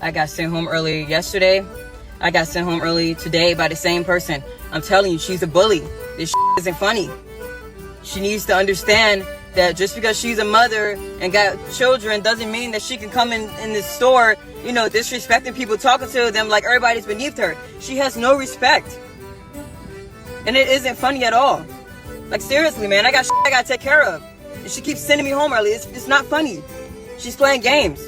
I got sent home early yesterday. I got sent home early today by the same person. I'm telling you, she's a bully. This isn't funny. She needs to understand that just because she's a mother and got children doesn't mean that she can come in this store, disrespecting people, talking to them like everybody's beneath her. She has no respect. And it isn't funny at all. Like, seriously, man, I got I gotta take care of. And she keeps sending me home early. It's not funny. She's playing games.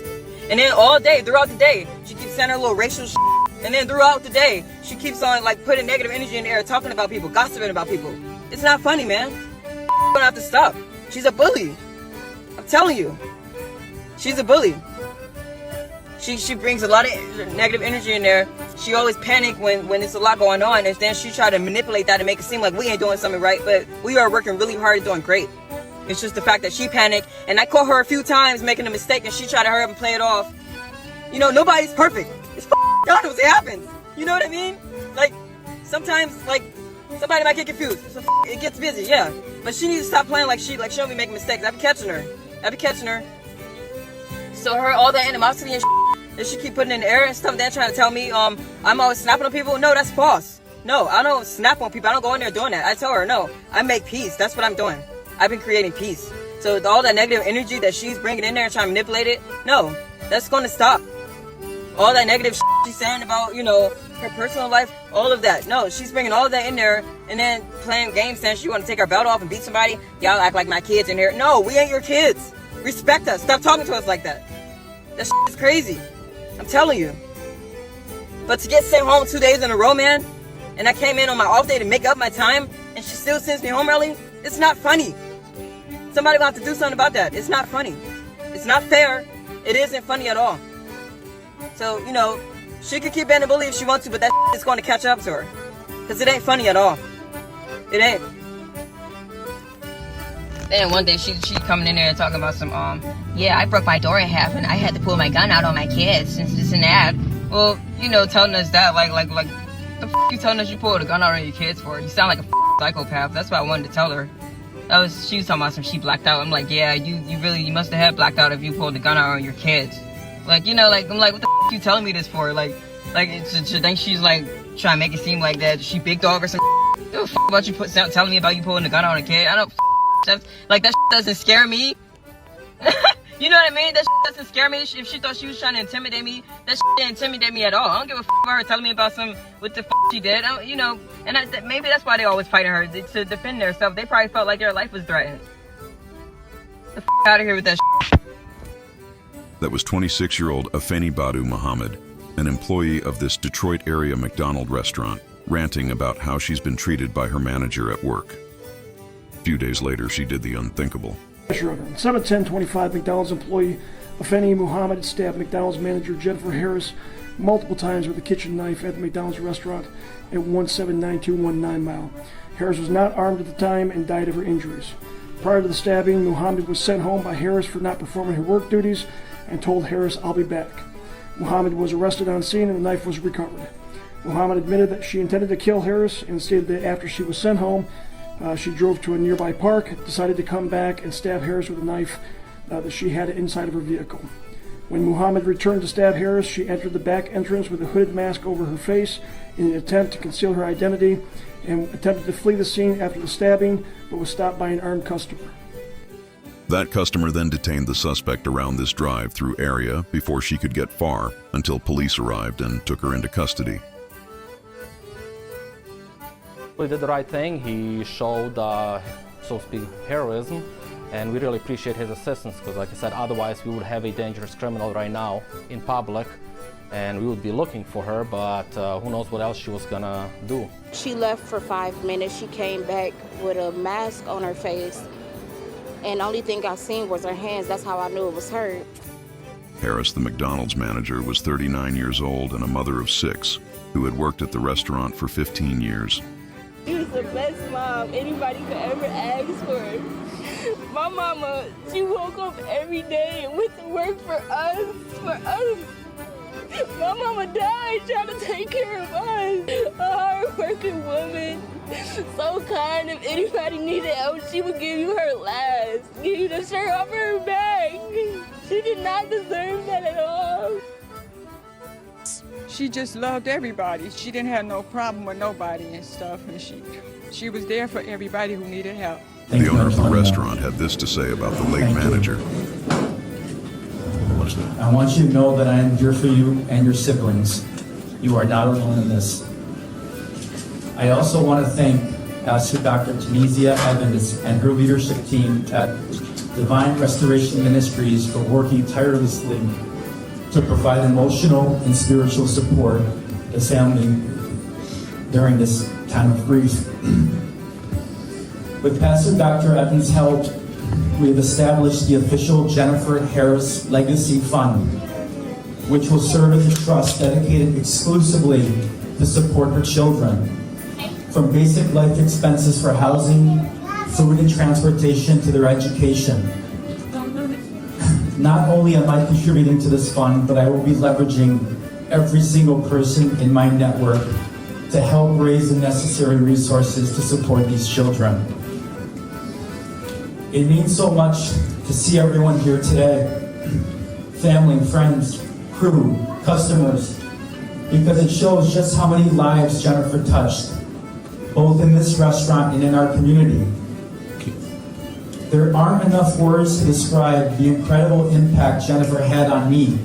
And then all day, throughout the day, she keeps sending her little racial shit. And then throughout the day, she keeps on, like, putting negative energy in the air, talking about people, gossiping about people. It's not funny, man. You're gonna have to stop. She's a bully. I'm telling you. She's a bully. She brings a lot of negative energy in there. She always panic when there's a lot going on, and then she try to manipulate that and make it seem like we ain't doing something right, but we are working really hard and doing great. It's just the fact that she panicked, and I caught her a few times making a mistake, and she tried to hurry up and play it off. Nobody's perfect. It's honest. It happens. You know what I mean? Like, sometimes, like, somebody might get confused. So it gets busy, yeah. But she needs to stop playing like she'll be making mistakes. I be catching her. So all that animosity and that she keep putting in the air and stuff, they're trying to tell me I'm always snapping on people. No, that's false. No, I don't snap on people. I don't go in there doing that. I tell her, no, I make peace. That's what I'm doing. I've been creating peace. So all that negative energy that she's bringing in there and trying to manipulate it, no, that's going to stop. All that negative she's saying about, her personal life, all of that. No, she's bringing all of that in there and then playing games saying she want to take her belt off and beat somebody. Y'all act like my kids in here. No, we ain't your kids. Respect us. Stop talking to us like that. That is crazy. I'm telling you. But to get sent home 2 days in a row, man, and I came in on my off day to make up my time, and she still sends me home early, it's not funny. Somebody gonna have to do something about that. It's not funny. It's not fair. It isn't funny at all. So, she could keep being a bully if she wants to, but that is going to catch up to her. Because it ain't funny at all. It ain't. Then one day she coming in there talking about some, I broke my door in half and I had to pull my gun out on my kids and this and that. Well, telling us that, like, the f*** you telling us you pulled a gun out on your kids for? You sound like a psychopath. That's what I wanted to tell her. She was talking about some she blacked out. I'm like, yeah, you must have had blacked out if you pulled the gun out on your kids. Like, I'm like, what the f*** you telling me this for? Like, she thinks she's like trying to make it seem like that she big dog or something. What the f*** about you telling me about you pulling the gun out on a kid? I don't that doesn't scare me. You know what I mean? That doesn't scare me. If she thought she was trying to intimidate me, that didn't intimidate me at all. I don't give a about her telling me about what the she did. And maybe that's why they always fighting her, to defend themselves. They probably felt like their life was threatened. The out of here with that That was 26-year-old Afeni Badu Muhammad, an employee of this Detroit-area McDonald restaurant, ranting about how she's been treated by her manager at work. A few days later, she did the unthinkable. 7/10/25, McDonald's employee Afeni Muhammad stabbed McDonald's manager Jennifer Harris multiple times with a kitchen knife at the McDonald's restaurant at 179219 Mile. Harris was not armed at the time and died of her injuries. Prior to the stabbing, Muhammad was sent home by Harris for not performing her work duties and told Harris, "I'll be back." Muhammad was arrested on scene and the knife was recovered. Muhammad admitted that she intended to kill Harris and stated that after she was sent home, she drove to a nearby park, decided to come back and stab Harris with a knife that she had inside of her vehicle. When Muhammad returned to stab Harris, she entered the back entrance with a hooded mask over her face in an attempt to conceal her identity and attempted to flee the scene after the stabbing, but was stopped by an armed customer. That customer then detained the suspect around this drive-through area before she could get far until police arrived and took her into custody. He did the right thing. He showed, so to speak, heroism, and we really appreciate his assistance because, like I said, otherwise we would have a dangerous criminal right now in public, and we would be looking for her, but who knows what else she was gonna do. She left for 5 minutes. She came back with a mask on her face, and the only thing I seen was her hands. That's how I knew it was her. Harris, the McDonald's manager, was 39 years old and a mother of 6 who had worked at the restaurant for 15 years. She was the best mom anybody could ever ask for. My mama, she woke up every day and went to work for us. My mama died trying to take care of us. A hard-working woman, so kind. If anybody needed help, she would give you her last, give you the shirt off her back. She did not deserve that at all. she just loved everybody. She didn't have no problem with nobody and stuff, and she was there for everybody who needed help. The owner of the restaurant had this to say about the late manager. I want you to know that I am here for you and your siblings. You are not alone in this. I also want to thank Pastor Dr. Tunisia Evans and her leadership team at Divine Restoration Ministries for working tirelessly to provide emotional and spiritual support to the family during this time of grief. With Pastor Dr. Evans' help, we have established the official Jennifer Harris Legacy Fund, which will serve as a trust dedicated exclusively to support her children, from basic life expenses for housing, food and transportation to their education. Not only am I contributing to this fund, but I will be leveraging every single person in my network to help raise the necessary resources to support these children. It means so much to see everyone here today, family, friends, crew, customers, because it shows just how many lives Jennifer touched, both in this restaurant and in our community. There aren't enough words to describe the incredible impact Jennifer had on me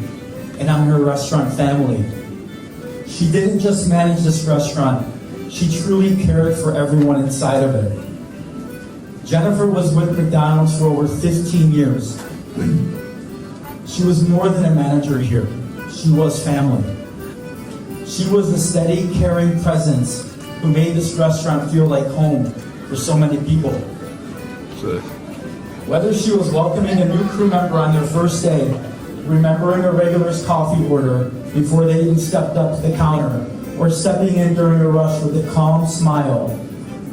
and on her restaurant family. She didn't just manage this restaurant, she truly cared for everyone inside of it. Jennifer was with McDonald's for over 15 years. She was more than a manager here. She was family. She was the steady, caring presence who made this restaurant feel like home for so many people. Whether she was welcoming a new crew member on their first day, remembering a regular's coffee order before they even stepped up to the counter, or stepping in during a rush with a calm smile,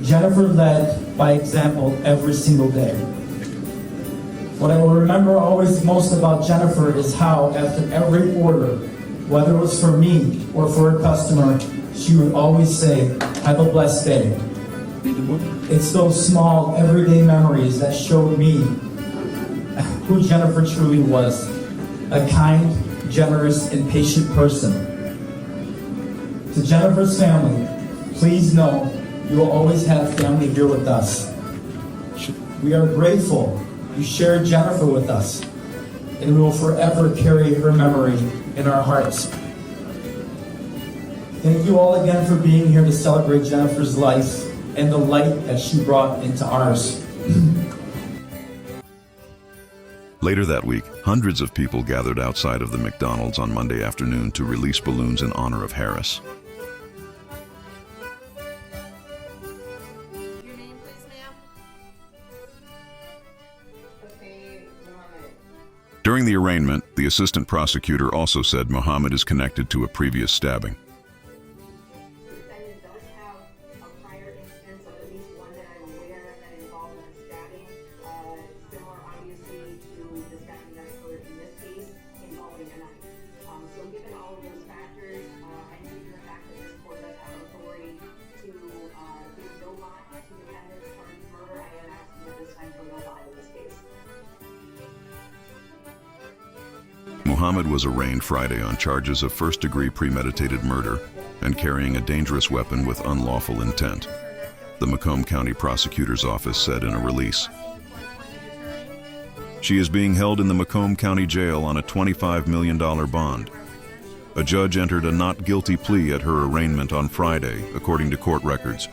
Jennifer led by example every single day. What I will remember always most about Jennifer is how, after every order, whether it was for me or for a customer, she would always say, "Have a blessed day." It's those small, everyday memories that showed me who Jennifer truly was, a kind, generous, and patient person. To Jennifer's family, please know you will always have family here with us. We are grateful you shared Jennifer with us, and we will forever carry her memory in our hearts. Thank you all again for being here to celebrate Jennifer's life and the light that she brought into ours. Later that week, hundreds of people gathered outside of the McDonald's on Monday afternoon to release balloons in honor of Harris. Your name, please, ma'am? Afeni Muhammad. During the arraignment, the assistant prosecutor also said Muhammad is connected to a previous stabbing. The defendant does have a prior instance of at least one that I'm aware of that involved in a stabbing, similar obviously to the stabbing that occurred in this case involving a knife. So given all of those factors, and given the fact that this court does have authority to give no bond to defendant's charged murder, I am asking at this time for no bond in this case. Muhammad was arraigned Friday on charges of first-degree premeditated murder and carrying a dangerous weapon with unlawful intent, the Macomb County Prosecutor's Office said in a release. She is being held in the Macomb County Jail on a $25 million bond. A judge entered a not guilty plea at her arraignment on Friday, according to court records.